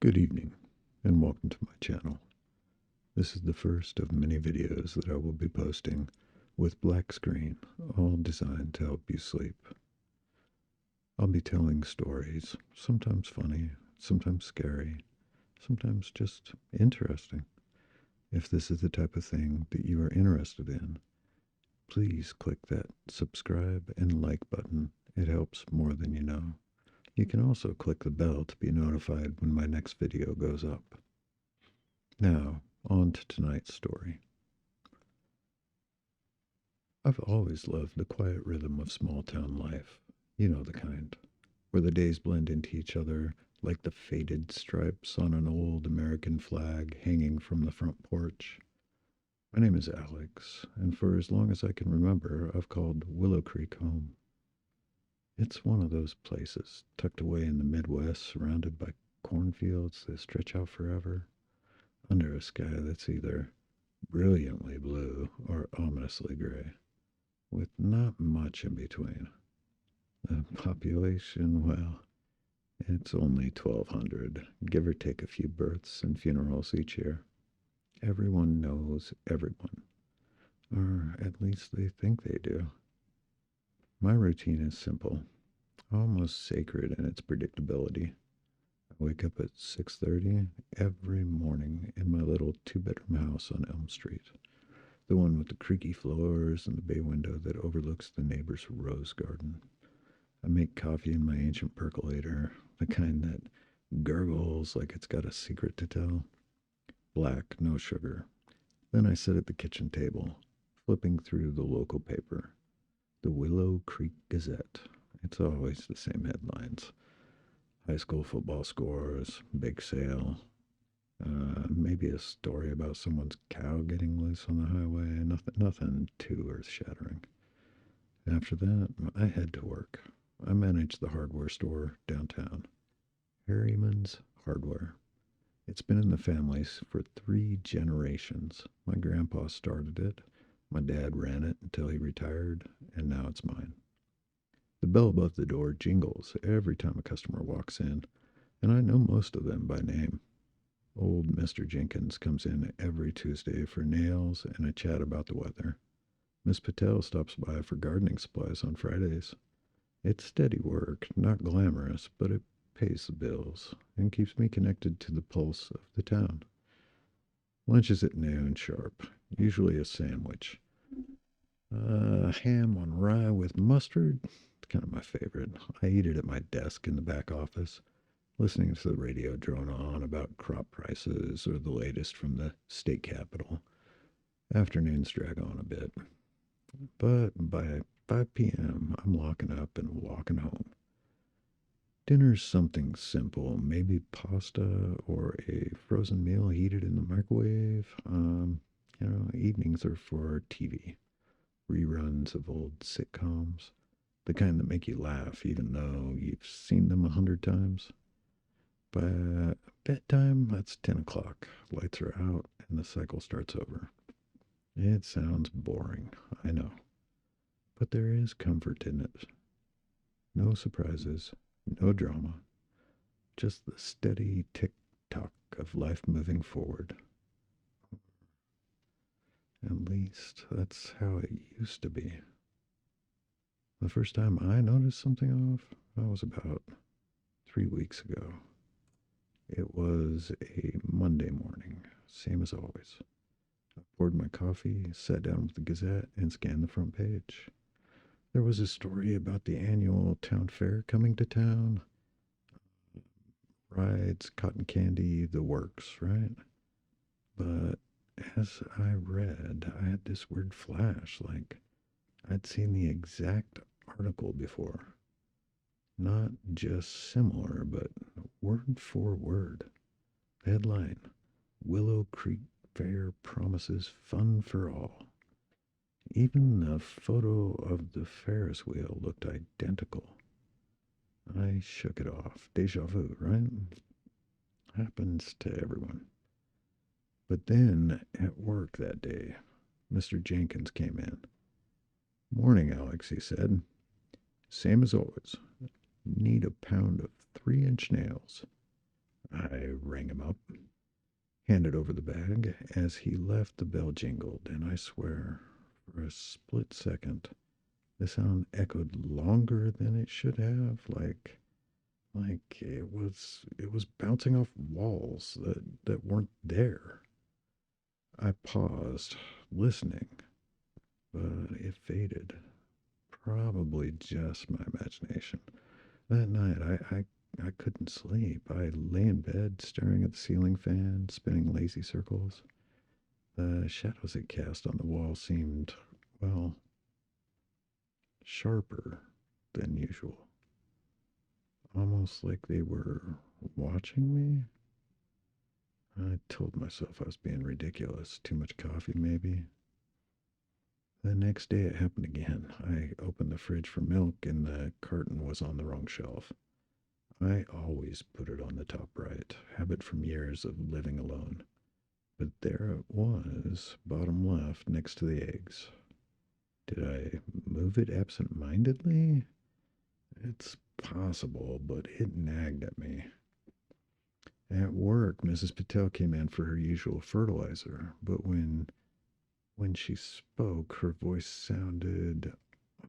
Good evening, and welcome to my channel. This is the first of many videos that I will be posting with black screen, all designed to help you sleep. I'll be telling stories, sometimes funny, sometimes scary, sometimes just interesting. If this is the type of thing that you are interested in, please click that subscribe and like button. It helps more than you know. You can also click the bell to be notified when my next video goes up. Now, on to tonight's story. I've always loved the quiet rhythm of small town life. You know the kind, where the days blend into each other like the faded stripes on an old American flag hanging from the front porch. My name is Alex, and for as long as I can remember, I've called Willow Creek home. It's one of those places tucked away in the Midwest, surrounded by cornfields that stretch out forever, under a sky that's either brilliantly blue or ominously gray, with not much in between. The population, well, it's only 1,200, give or take a few births and funerals each year. Everyone knows everyone, or at least they think they do. My routine is simple, almost sacred in its predictability. I wake up at 6:30 every morning in my little two-bedroom house on Elm Street, the one with the creaky floors and the bay window that overlooks the neighbor's rose garden. I make coffee in my ancient percolator, the kind that gurgles like it's got a secret to tell. Black, no sugar. Then I sit at the kitchen table, flipping through the local paper, the Willow Creek Gazette. It's always the same headlines. High school football scores, big sale, maybe a story about someone's cow getting loose on the highway. Nothing too earth-shattering. After that, I head to work. I manage the hardware store downtown, Harriman's Hardware. It's been in the family for 3 generations. My grandpa started it, my dad ran it until he retired, and now it's mine. The bell above the door jingles every time a customer walks in, and I know most of them by name. Old Mr. Jenkins comes in every Tuesday for nails and a chat about the weather. Miss Patel stops by for gardening supplies on Fridays. It's steady work, not glamorous, but it pays the bills and keeps me connected to the pulse of the town. Lunch is at noon sharp, usually a sandwich. Ham on rye with mustard, it's kind of my favorite. I eat it at my desk in the back office, listening to the radio drone on about crop prices or the latest from the state capitol. Afternoons drag on a bit, but by 5 p.m., I'm locking up and walking home. Dinner's something simple, maybe pasta or a frozen meal heated in the microwave. Evenings are for TV, reruns of old sitcoms, the kind that make you laugh even though you've seen them 100 times. By bedtime, that's 10 o'clock. Lights are out and the cycle starts over. It sounds boring, I know, but there is comfort in it. No surprises, no drama, just the steady tick-tock of life moving forward. At least that's how it used to be. The first time I noticed something off, that was about 3 weeks ago. It was a Monday morning, same as always. I poured my coffee, sat down with the Gazette, and scanned the front page. There was a story about the annual town fair coming to town. Rides, cotton candy, the works, right? But as I read, I had this weird flash, like I'd seen the exact article before. Not just similar, but word for word. The headline, Willow Creek Fair promises fun for all. Even the photo of the Ferris wheel looked identical. I shook it off. Deja vu, right? Happens to everyone. But then, at work that day, Mr. Jenkins came in. "Morning, Alex," he said. "Same as always. Need a pound of 3-inch nails." I rang him up, handed over the bag. As he left, the bell jingled, and I swear, for a split second, the sound echoed longer than it should have, like it was bouncing off walls that weren't there. I paused, listening, but it faded. Probably just my imagination. That night, I couldn't sleep. I lay in bed, staring at the ceiling fan, spinning lazy circles. The shadows it cast on the wall seemed, well, sharper than usual. Almost like they were watching me. I told myself I was being ridiculous. Too much coffee, maybe. The next day it happened again. I opened the fridge for milk and the carton was on the wrong shelf. I always put it on the top right, habit from years of living alone. But there it was, bottom left, next to the eggs. Did I move it absent mindedly? It's possible, but it nagged at me. At work, Mrs. Patel came in for her usual fertilizer, but when she spoke, her voice sounded,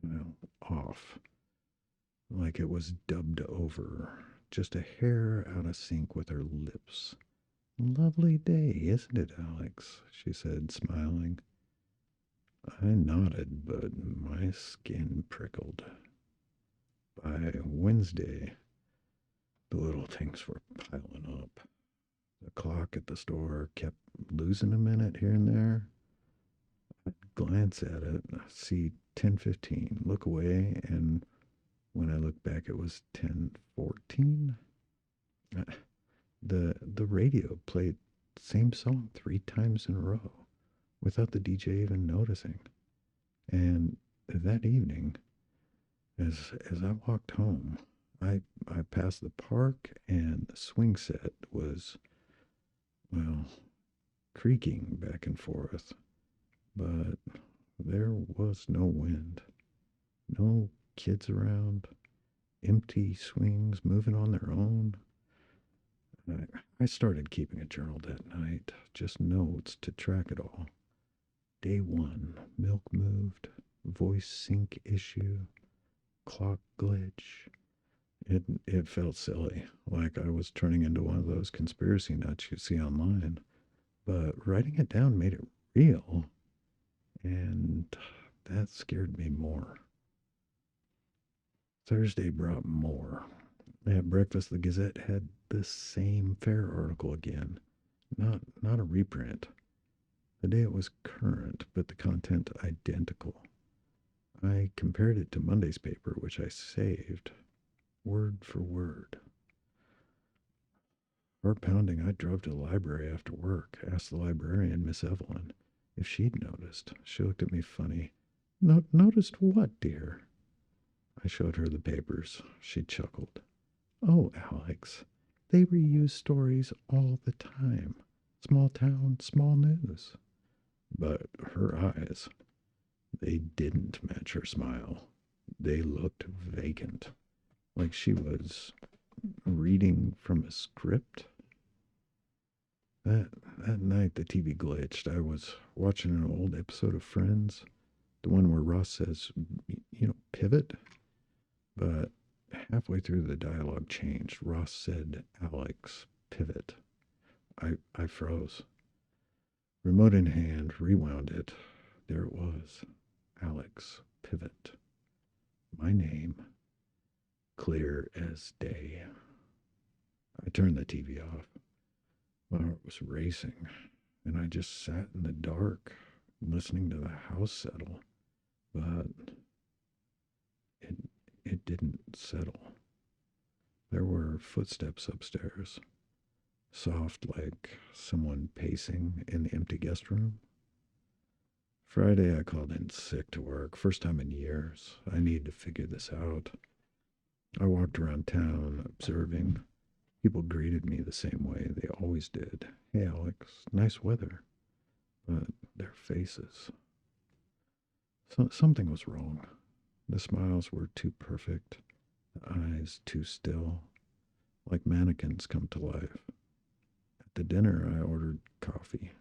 well, off, like it was dubbed over, just a hair out of sync with her lips. Lovely day, isn't it, Alex? She said, smiling. I nodded, but my skin prickled. By Wednesday, the little things were piling up. The clock at the store kept losing a minute here and there. I'd glance at it, see 10:15, look away, and when I looked back, it was 10:14. The radio played the same song 3 times in a row without the DJ even noticing. And that evening, as I walked home, I passed the park and the swing set was, well, creaking back and forth, but there was no wind, no kids around, empty swings moving on their own. I started keeping a journal that night, just notes to track it all. Day one, milk moved, voice sync issue, clock glitch. It felt silly, like I was turning into one of those conspiracy nuts you see online. But writing it down made it real, and that scared me more. Thursday brought more. At breakfast, the Gazette had the same fair article again, not a reprint. The day it was current, but the content identical. I compared it to Monday's paper, which I saved, word for word. Heart pounding, I drove to the library after work, asked the librarian, Miss Evelyn, if she'd noticed. She looked at me funny. Noticed what, dear? I showed her the papers. She chuckled. Oh, Alex, they reuse stories all the time. Small town, small news. But her eyes, they didn't match her smile. They looked vacant, like she was reading from a script. That night, the TV glitched. I was watching an old episode of Friends, the one where Ross says, pivot. But halfway through, the dialogue changed. Ross said, Alex, pivot. I froze. Remote in hand, rewound it. There it was. Alex, pivot. My name, clear as day. I turned the TV off. My heart was racing, and I just sat in the dark, listening to the house settle. But it didn't settle. There were footsteps upstairs, soft like someone pacing in the empty guest room. Friday, I called in sick to work. First time in years. I needed to figure this out. I walked around town observing. People greeted me the same way they always did. Hey, Alex, nice weather. But their faces. Something was wrong. The smiles were too perfect, the eyes too still, like mannequins come to life. dinner, I ordered coffee,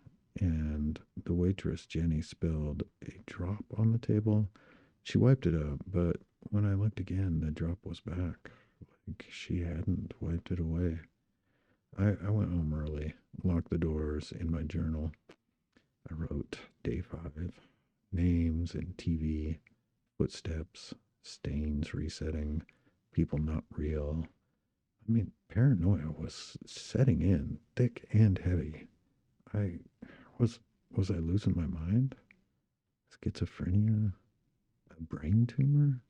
and the waitress, Jenny, spilled a drop on the table. She wiped it up, but when I looked again, the drop was back. Like she hadn't wiped it away. I went home early, locked the doors in my journal. I wrote day 5, names and TV, footsteps, stains resetting, people not real. I mean, paranoia was setting in thick and heavy. I was was I losing my mind? Schizophrenia? A brain tumor?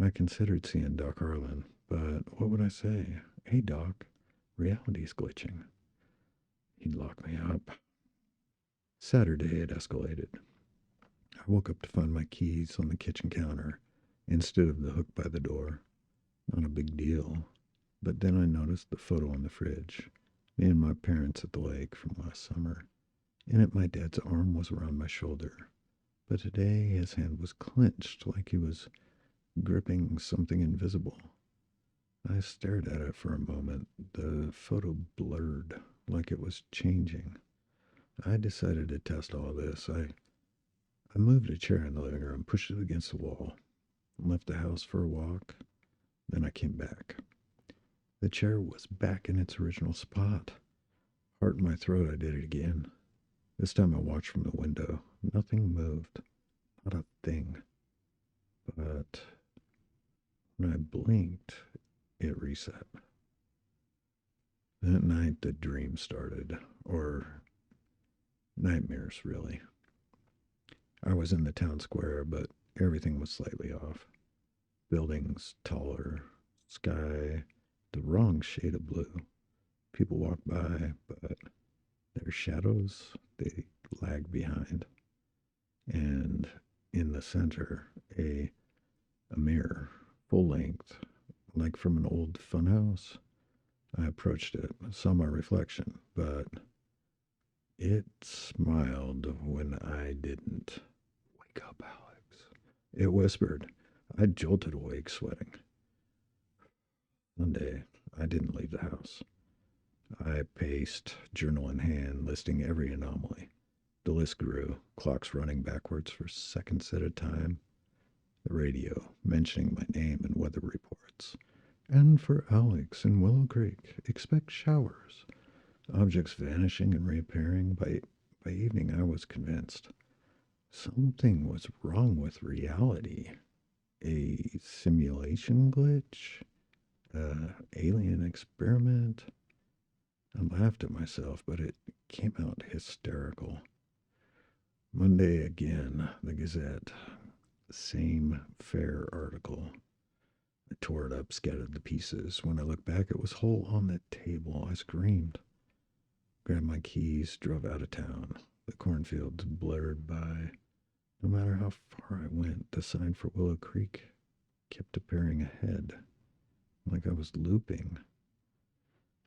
I considered seeing Doc Harlan, but what would I say? Hey, Doc, reality's glitching. He'd lock me up. Saturday it escalated. I woke up to find my keys on the kitchen counter instead of the hook by the door. Not a big deal. But then I noticed the photo on the fridge. Me and my parents at the lake from last summer. In it, my dad's arm was around my shoulder. But today, his hand was clenched like he was gripping something invisible. I stared at it for a moment. The photo blurred, like it was changing. I decided to test all this. I moved a chair in the living room, pushed it against the wall, left the house for a walk. Then I came back. The chair was back in its original spot. Heart in my throat, I did it again. This time I watched from the window. Nothing moved. Not a thing. But when I blinked, it reset. That night, the dream started. Or nightmares, really. I was in the town square, but everything was slightly off. Buildings taller, sky the wrong shade of blue. People walk by, but their shadows, they lag behind. And in the center, a mirror, full length, like from an old funhouse. I approached it, saw my reflection, but it smiled when I didn't. Wake up, Alex. It whispered. I jolted awake, sweating. Sunday, I didn't leave the house. I paced, journal in hand, listing every anomaly. The list grew, clocks running backwards for seconds at a time. The radio mentioning my name in weather reports. And for Alex in Willow Creek, expect showers. Objects vanishing and reappearing. By evening, I was convinced something was wrong with reality. A simulation glitch? Alien experiment? I laughed at myself, but it came out hysterical. Monday again, the Gazette. Same fair article. I tore it up, scattered the pieces. When I looked back, it was whole on the table. I screamed. Grabbed my keys, drove out of town. The cornfields blurred by. No matter how far I went, the sign for Willow Creek kept appearing ahead, like I was looping.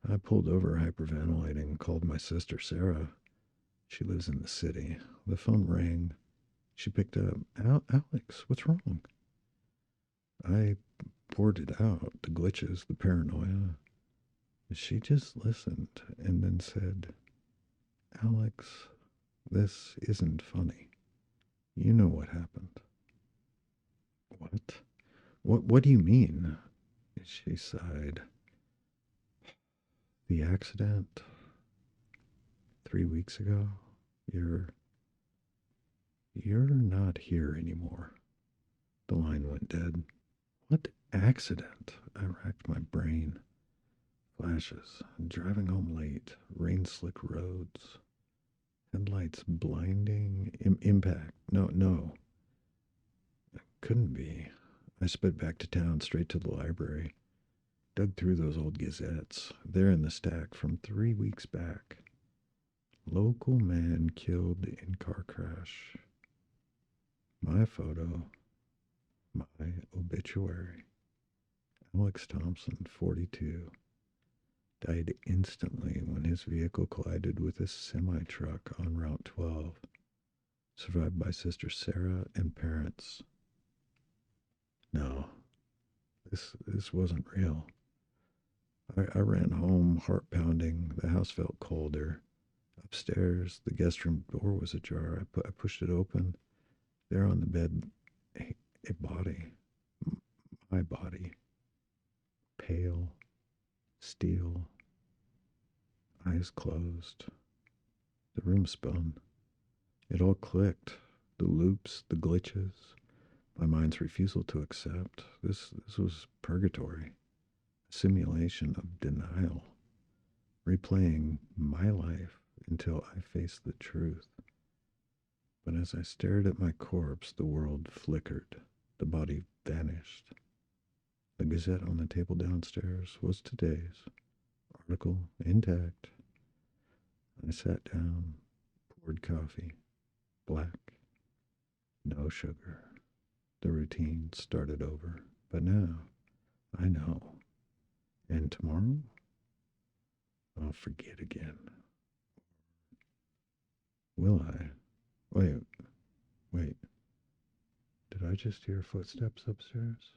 I pulled over, hyperventilating, called my sister Sarah. She lives in the city. The phone rang. She picked up. Alex, what's wrong? I poured it out, the glitches, the paranoia. She just listened and then said, Alex, this isn't funny. You know what happened. What? What do you mean? She sighed. The accident 3 weeks ago, you're not here anymore. The line went dead. What accident? I racked my brain. Flashes, driving home late, rain-slick roads, headlights blinding, impact. No. It couldn't be. I sped back to town, straight to the library. Dug through those old gazettes. There in the stack from 3 weeks back. Local man killed in car crash. My photo. My obituary. Alex Thompson, 42. Died instantly when his vehicle collided with a semi-truck on Route 12. Survived by Sister Sarah and parents. No, this wasn't real. I ran home, heart pounding. The house felt colder. Upstairs, the guest room door was ajar. I pushed it open. There on the bed, a body, my body, pale, steel, eyes closed. The room spun. It all clicked. The loops, the glitches, my mind's refusal to accept. This was purgatory, a simulation of denial, replaying my life until I faced the truth. But as I stared at my corpse, the world flickered. The body vanished. The Gazette on the table downstairs was today's article intact. I sat down, poured coffee, black, no sugar. The routine started over. But now, I know. And tomorrow, I'll forget again. Will I? Wait, wait. Did I just hear footsteps upstairs?